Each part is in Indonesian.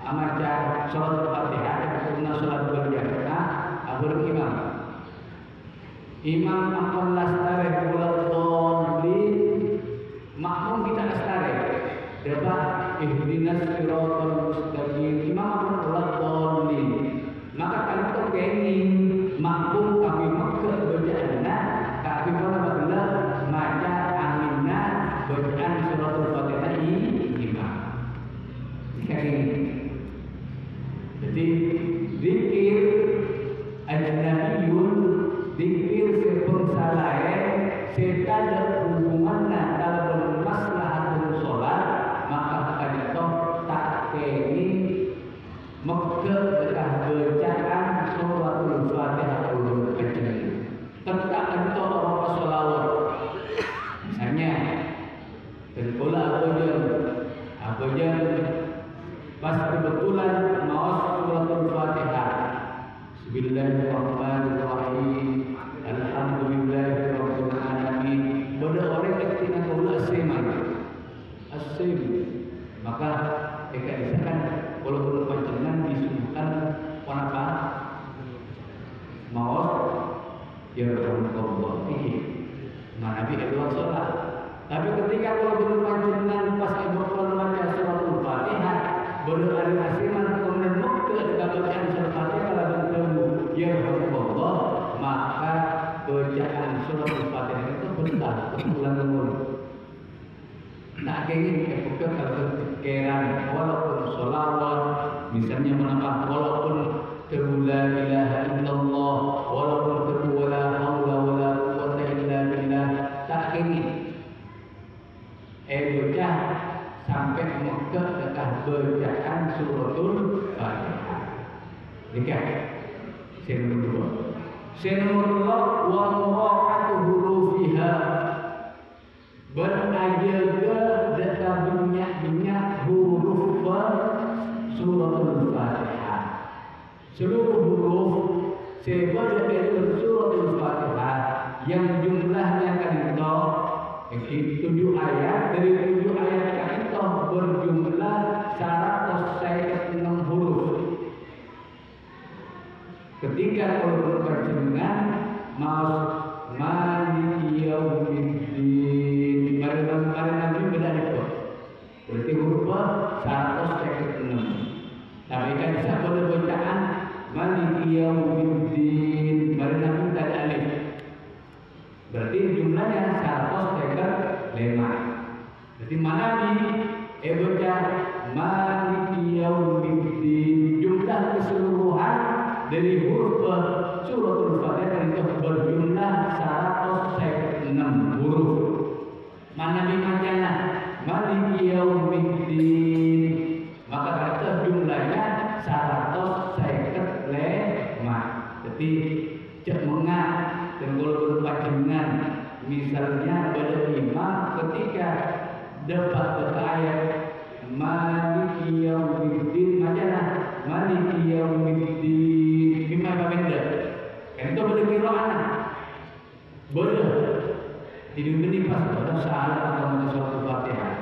amaja sholat Fatihah karena sholat berjamaah abur imam. Imam ampun lastare bulatolin makmum kita lastare. Dapat ihdinas siratal mustaqim. Imam ampun bulatolin. Maka kalau terkening makmum kami maksud berjana kami pun benar maca aminna bacaan suratul Fatihah imam. Jadi zikir ajnabiyun zikir sepun salae serta hubungan kalau bermaslahatun sholat maka kadito tak keni mekeh dekah bacaan suratul Fatihah ulun kecil tetap kadito orang sholawat misalnya terpola apa je pas kebetulan mau suratul Fatihah Bismillahirrahmanirrahim Alhamdulillahirabbil alamin pada orang ketika kaula asim maka dikatakan walaupun panjenengan disunnahkan apa mau ya Rasulullah ini Nabi Edward sholat tapi ketika kalau panjenengan pas Edward membaca suratul Fatihah boleh ada asiman kemudian mukti bacaan surat Fatihah kalau bertemu ya Rasulullah maka bacaan surat Fatihah itu bentar ulang-ulang. Nah kayak gini bukan kalau keran walaupun sholawat misalnya menambah walaupun la ilaha illallah walaupun wala haula wala quwwata illa billah tak gini bocah sampai Mekah dekat bacaan suratul Fatihah. Nikah. Nomor dua. Nomor dua wa mura'atu hurufiha. Berajaga dekat banyak huruf suratul Fatihah. Seluruh huruf sebagai dari suratul Fatihah yang jumlahnya kan itu 7 ayat dari 7 ayat kan itu berjumlah 156 huruf. Ketika kalau berjenengan maliki yaumiddin Nabi beda itu berarti hurufnya 156 tapi kan bisa boleh bacaan maliki yaumiddin Nabi tak ada alif berarti jumlahnya 135 berarti mana di baca maliki yaumiddin jumlah keseluruhan dari huruf suratul Fatihah itu berjumlah 106 huruf. Mana bacanya maliki yaumiddin maka kata jumlahnya 155. Jadi cek mengat dan kalau berpanjangan misalnya pada imam ketika dapat ayat maliki yaumiddin macana maliki yaumiddin gimana benda kan itu boleh kira anak boleh jadi ini pas pada saat atau pada suatu Fatihah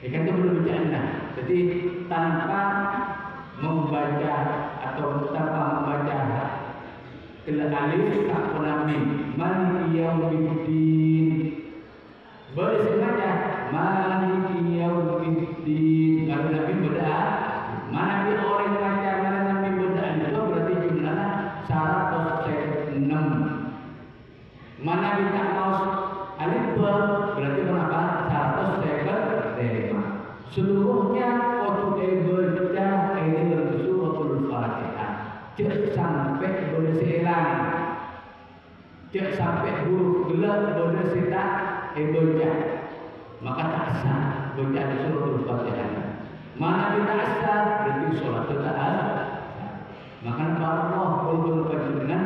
kan itu boleh baca jadi tanpa membaca atau tanpa membaca alif tak pernah maliki yaumiddin boleh sengaja maliki yaumiddin kalau Nabi beda mana di orang baca mana Nabi beda itu berarti jumlahnya 106 mana kita mau alif berarti berapa 155 seluruhnya waktu baca ini dalam suratul Fatihah cek sampai boleh seirang cek sampai huruf gelap boleh setak baca maka tak sah baca suratul Fatihah mana kita asal berarti sholat tidak ada maka Allah betul panjenengan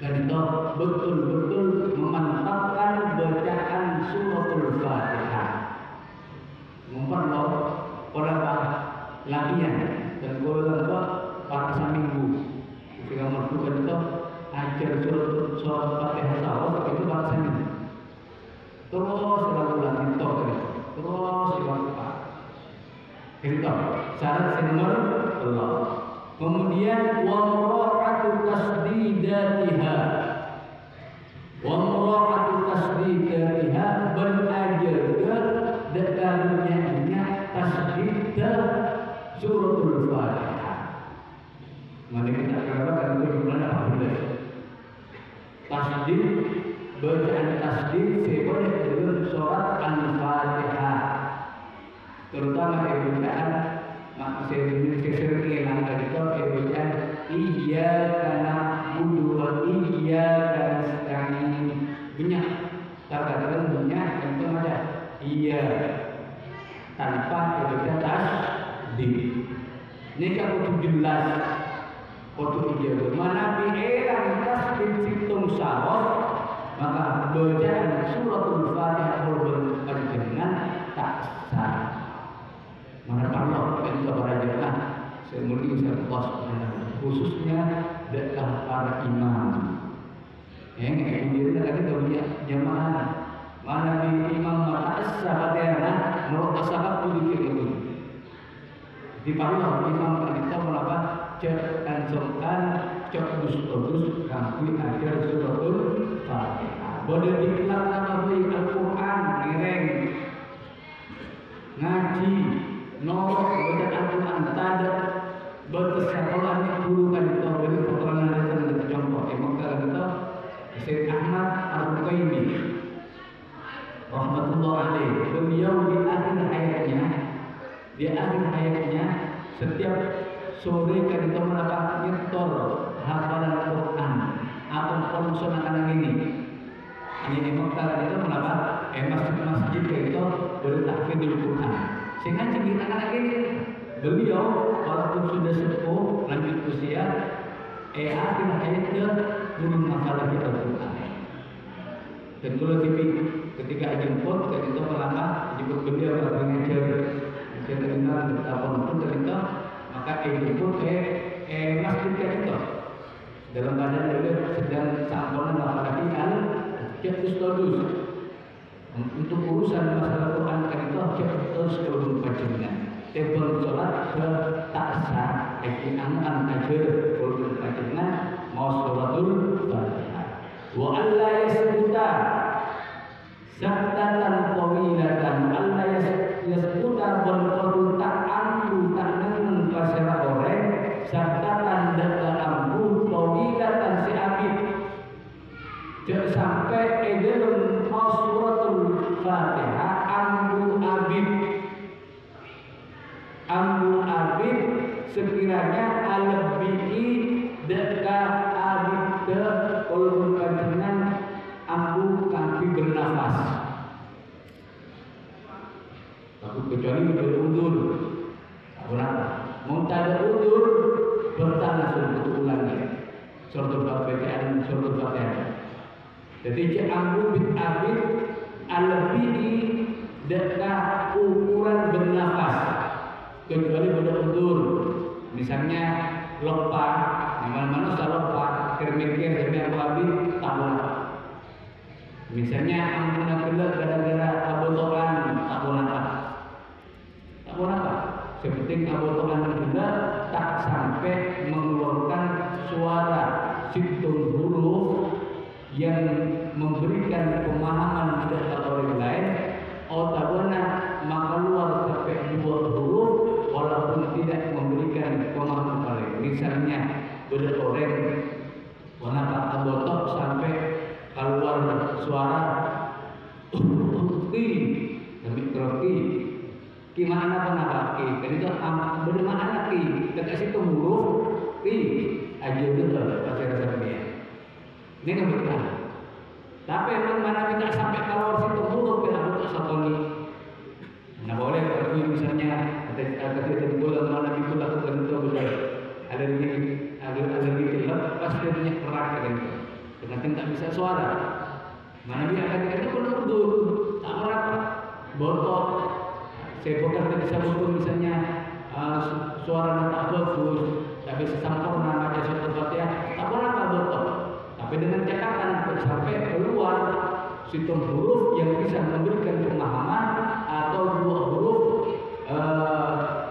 dan itu betul-betul memantapkan bacaan suratul Fatihah memperloh orang latihan dan kalau pada seminggu ketika melakukan itu ajar surat Fatihah sahur itu pada seminggu terus dilakukan itu terus dilakukan Itu syarat nomor Allah. Kemudian wa mura'atu tasdidatiha. Wa mura'atu tasdidatiha berajaga dalamnya tasdid suratul Fatihah. Mari kita katakan itu gimana Alhamdulillah. Tasdid bacaan tasdid sebagai dalam surat Al-Fatihah. Terutama bacaan maksudnya sesuatu yang ada di bacaan iyyaka na'budu wa iyyaka nasta'in. Bunyi terkadang bunyi itu ada iya tanpa baca tasdid. Ini kalau jelas waktu iya mana bi'elang tasdid situng sawah maka bacaan suratul Fatihah berpanjangan tak sah. Mana Allah itu berajalah semuanya Allah khususnya dekat para imam. Yang ini tadi tahunya jamaah mana di imam mata sahabatnya menurut sahabat itu itu. Di mana imam kita melakukan cek kancelkan cek dus kami ajar suratul Fatihah. Boleh diklat nama baik Al-Quran ngereng ngaji norok baca Al-Quran tanda berkesakulannya guru kan itu beri keterangan dari contoh emang kalau kita Syekh Ahmad Al-Rukaimi rahmatullah alaih beliau di akhir hayatnya setiap sore kan itu melakukan nyetor hafalan Quran atau konson anak ini ini Mekah itu melakukan masjid itu bertakfidul Quran sehingga cengit anak ini beliau walaupun sudah sepuh lanjut usia akhir hayatnya turun masalah kita Quran dan kalau ketika jemput ketika melangkah jemput beliau lagi ngajar dengan apapun ketika maka jemput masjid itu dalam badan beliau sedang samponan apalagi Cekustodus untuk urusan masalah Quran kan itu cekustodus kalau panjenengan tebel sholat tak sah angkan ajar kalau panjenengan mau sholatul Fatihah wa alla yasbuta saktatan qawilatan alla yasbuta wal qadu ta'amru ta'nan pasara orang saktatan dalam amru qawilatan si abid jangan sampai dalam suratul Fatihah amru abid sekiranya al-bi'i dekat abid ke ulul panjenengan amru kami bernafas aku kecuali berudur berapa mau tak udur bertanah untuk ulangi suratul Fatihah jadi cek amru bin abid al-bi'i dekat ukuran bernafas kecuali berudur misalnya lompat mana-mana sudah lompat mikir sampai abid tak boleh misalnya ampun akhirnya gara-gara abotokan tak boleh apa seperti abotokan juga tak sampai mengeluarkan suara situng huruf yang memberikan pemahaman kepada orang lain otaknya maka keluar sampai 2 huruf walaupun tidak memberikan pemahaman lain misalnya beda orang warna abotok sampai keluar suara tapi kroki gimana kenapa kan itu bagaimana dekat situ huruf aja dulu bahasa Arabnya ini kan betul tapi memang mana kita sampai keluar situ huruf kita butuh satu ini nah boleh kalau misalnya ada bulan mana itu lakukan itu betul ada lagi kelab pasti punya kerak kan dengan tidak bisa suara mana dia akan itu betul tak merata botok saya bukan tidak bisa betul misalnya suara tak bagus tak bisa sempurna baca surat Fatihah tak merata botok tapi dengan catatan sampai keluar situng huruf yang bisa memberikan pemahaman atau 2 huruf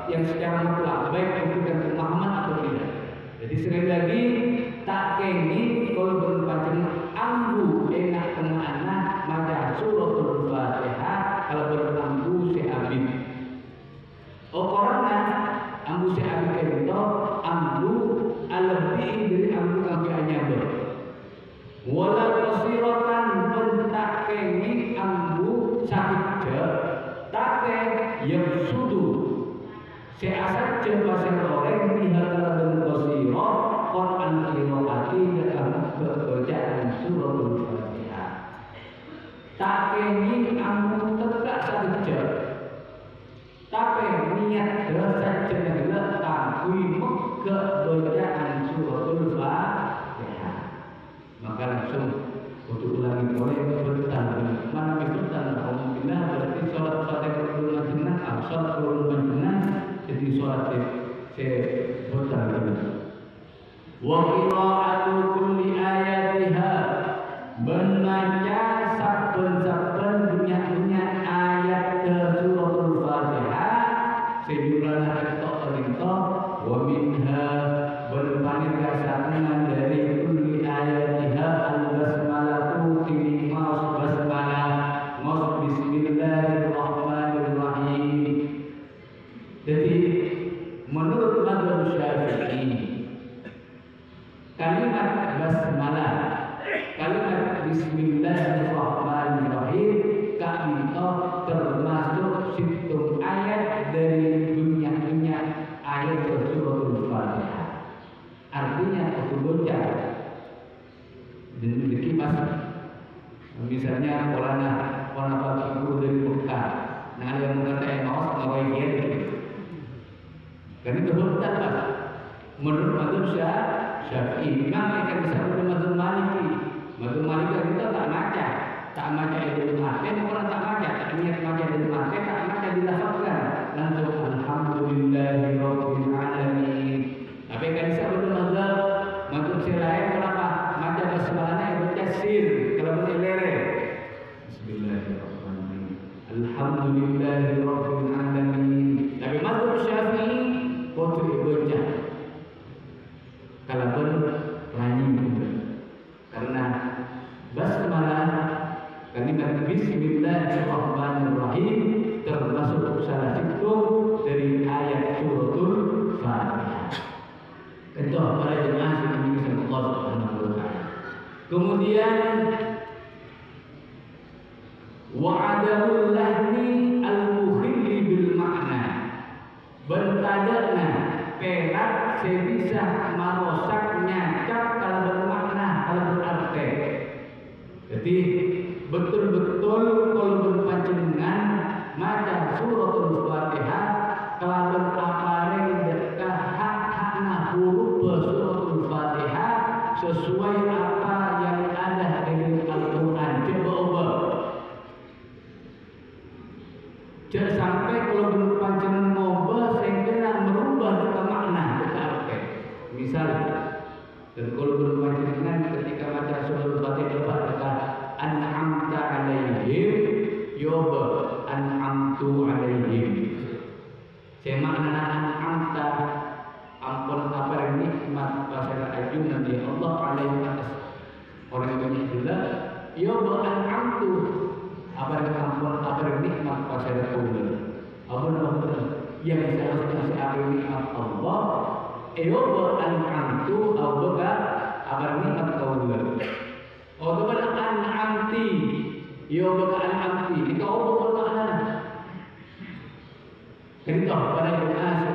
yang secara mutlak baik memberikan pemahaman atau tidak. Jadi sekali lagi tak kengi kalau berpancen ambu enak tengah maca suratul Fatihah kalau berambu si abid. Karena ambu si abid itu ambu alebih dari ambu kaki anyabel. Wala qasiratan pentak kengi ambu sakit take yang sudu seasat bahasa orang lihat dalam qasirah Quran qiraati dalam bacaan suratul Fatihah. Tak kengi ambu tegak saja. Tapi niat dosa jenenglah takwi ke bacaan suratul Fatihah. Maka langsung untuk ulangi boleh bertanya mana bertanya alhamdulillah berarti sholat Fatihah dulu jenengan sholat dulu jenengan jadi sholat se bertanya wa qira'atu kulli ayatiha membaca saben-saben dunia ayat suratul Fatihah sejumlah rinto wa minha berpanik kasana dari kulli ayatiha al-basmalatu fi basmalah bismillahirrahmanirrahim. Jadi menurut mazhab Syafi'i kalimat basmalah, kalimat bismillahirrahmanirrahim kami termasuk situng ayat dari dunia ayat suratul Fatihah. Artinya aku baca dan dikipas misalnya polana bagiku dari Mekah nah ada yang mengatakan maus ngawai dia kan itu betul menurut mazhab Syafi'i memang akan disebut mazhab Maliki. Mazhab Maliki itu tak maca itu mati orang tak maca tak niat maca itu mati tak maca dilafazkan langsung alhamdulillahirabbil alamin. Tapi kan disebut mazhab lain kenapa maca basmalahnya itu tasir kalau berlere bismillahirrahmanirrahim alhamdulillahirabbil alamin. Tapi mazhab Syafi'i potri baca kalau berani karena basmalah kalimat bismillahirrahmanirrahim termasuk salah satu dari ayat suratul Fatihah. Itu para jemaah yang dimiliki Allah Subhanahu wa taala. Kemudian wa'adul lahni al-mukhilli bil makna. Bertadakna perak sebisa marosak nyacak kalau bermakna kalau berarti. Jadi betul-betul kalau berpanjenengan maca suratul Fatihah kelawan apareng dekah hak-hakna huruf suratul Fatihah sesuai apa yang ada dari Al-Quran. Coba ubah. Jangan sampai kalau berpanjenengan ngubah sehingga merubah ke makna ke arti. Misal dan kalau berpanjenengan ketika baca suratul Fatihah baca an'amta alaihim yoba an'amtu alaihim. Saya makna an'amta ampun kabar nikmat pasal ajun Nabi Allah alaihi atas orang yang banyak juga yoba an'amtu ampun kabar nikmat pasal Allah ampun yang seharusnya saya nikmat Allah yoba an'amtu abaga kabar nikmat Allah. Oh, itu kan an'amti. Yo baka an'amti. Ito ako bermakna. Ganito, para doa sa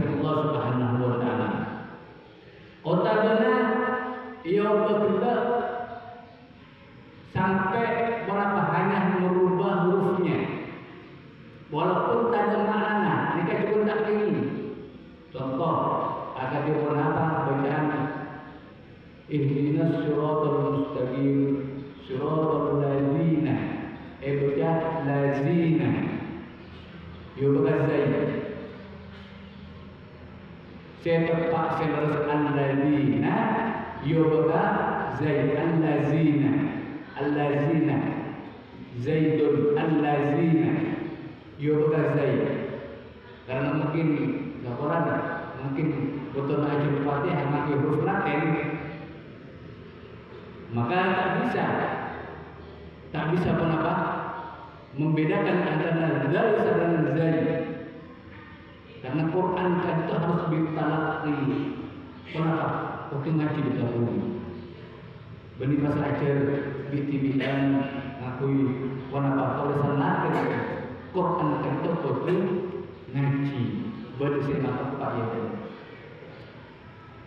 Allah Subhanahu wa ta'ala. Otabana, yo baka sampai berapa hanya merubah hurufnya. Walaupun tak ada makna, mereka juga tak ingin. Contoh, agar dia apa bacaan ihdinas siratal mustaqim siratal ladzina baca lazina yubqa zaid saya tepat sebaris alladzina yubqa zaid alladzina zaidun alladzina yubqa zaid Karena mungkin laporan mungkin betul ajul Fatihah pakai huruf Latin, maka tak bisa apa membedakan antara zai dan zai. Karena Quran kan itu harus ditalaki. Kenapa? Waktu ngaji dahulu. Beni pas ajar bitibian ngakui kenapa tulisan Latin Quran kan itu kudu ngaji. Bersih mata Pak ya.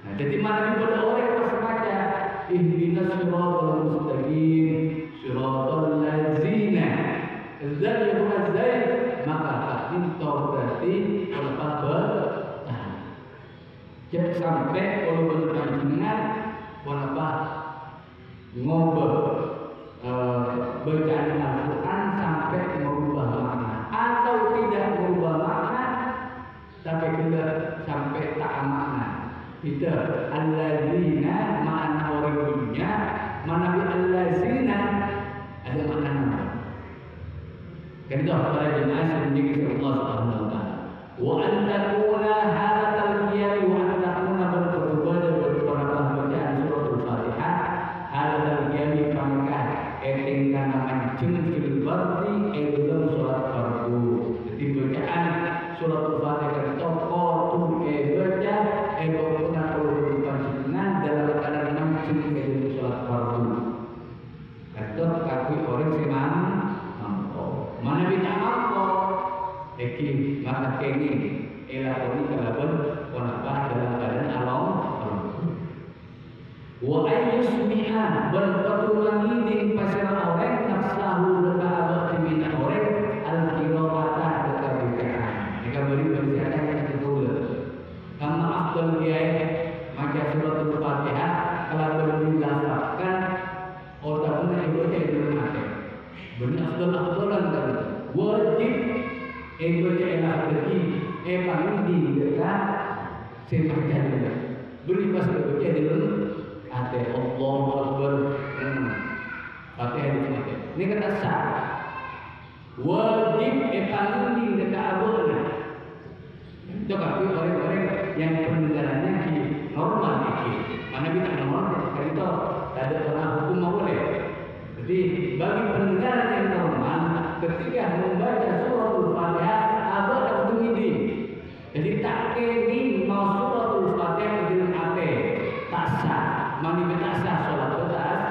Nah, jadi mana pada orang pas baca ihdinas siratal mustaqim siratal ladzina zai bukan zai maka itu berarti apa jadi sampai kalau berpanjangan apa ngobrol bacaan Al-Quran sampai merubah makna atau tidak merubah makna tapi juga sampai tak makna. Tidak alladzina makna orang dunia mana bi alladzina ada makna nama. Kan itu para jemaah yang dimiliki Allah Subhanahu wa taala. Wa an takuna hadzal qiyam wa an takuna berkewajiban berkorban bacaan surah Al-Fatihah hadzal qiyam pangkah eting kana mancung fil bardi dalam salat fardu. Jadi bacaan surah Al-Fatihah itu qatu baca pokoknya kalau berpanjangan dalam keadaan mancung dalam salat fardu. Itu kaki orang semang mana bisa mampu, eki maka kini elakoni kalaban wanapa dalam keadaan alam. Wa ayyusmi'a berpatulangi di pasal orang nafsahu leka abad dimina orang al-qira'ata leka bukaan. Jika beri bersiakan yang betul. Karena afdal kiai maka surat Al-Fatihah kalau dilafazkan otaknya ibu itu mati. Benar afdal-afdalan kan wajib baca enak lagi pangudi dekat semacam itu beri pas baca di dalam ate Allahu Akbar Fatihah itu ini kata sah wajib pangudi dekat abulnya itu kaki orang-orang yang pendengarannya di normal ini mana kita normal kalau itu ada orang hukum mau boleh. Jadi bagi pendengar yang normal ketika membaca surah Al-Fatihah ada waktu ini. Jadi tak kini mau surah Al-Fatihah dengan apa? Tak sah. Mani tak sah solat betas.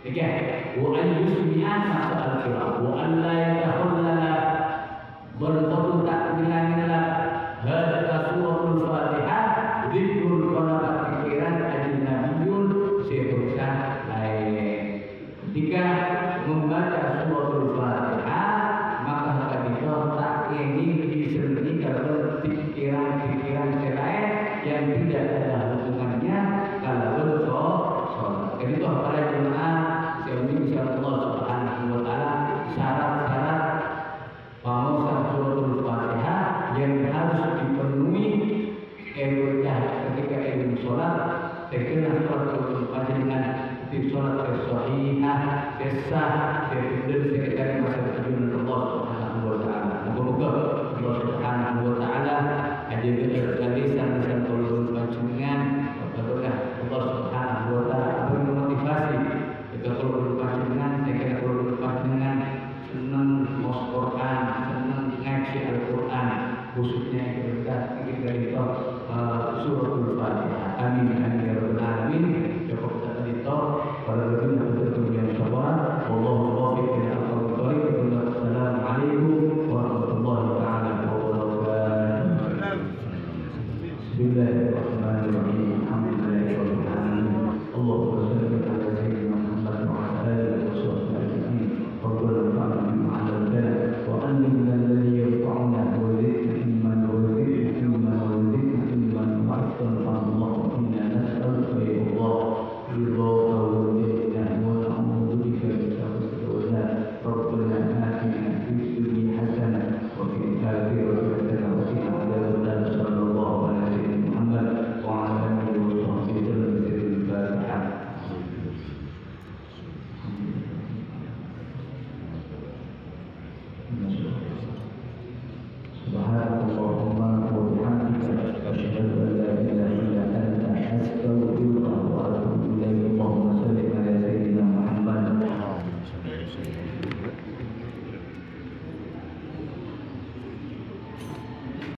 Oke. Wa ayyusmi'an masalah surah. Wa an la yatahullala bertemu tak bilanginlah hadza surah Al-Fatihah dzikrul qanaat pikiran ajnabiyun seharusnya lain. Jika membaca surah Al-Fatihah maka kita tak ingin disertai kalau pikiran-pikiran selain yang tidak ada hubungannya kalau sholat. Jadi itu para jemaah sehingga insyaallah Subhanahu wa taala syarat-syarat pengusaha surah Al-Fatihah yang harus dipenuhi ketika ingin sholat. Saya kira sholat Al-Fatihah dengan di sholat sahihah sesah sesudah sekitar masa tujuan Allah Subhanahu wa taala. Semoga Allah Subhanahu wa taala ada lisan tolong panjenengan kepada Allah Subhanahu wa taala memotivasi kita kalau panjenengan saya kira kalau panjenengan senang mau Quran, senang ngaji Al-Quran khususnya kita dari surah Al-Fatihah. Amin amin ya rabbal alamin. Cukup kita pada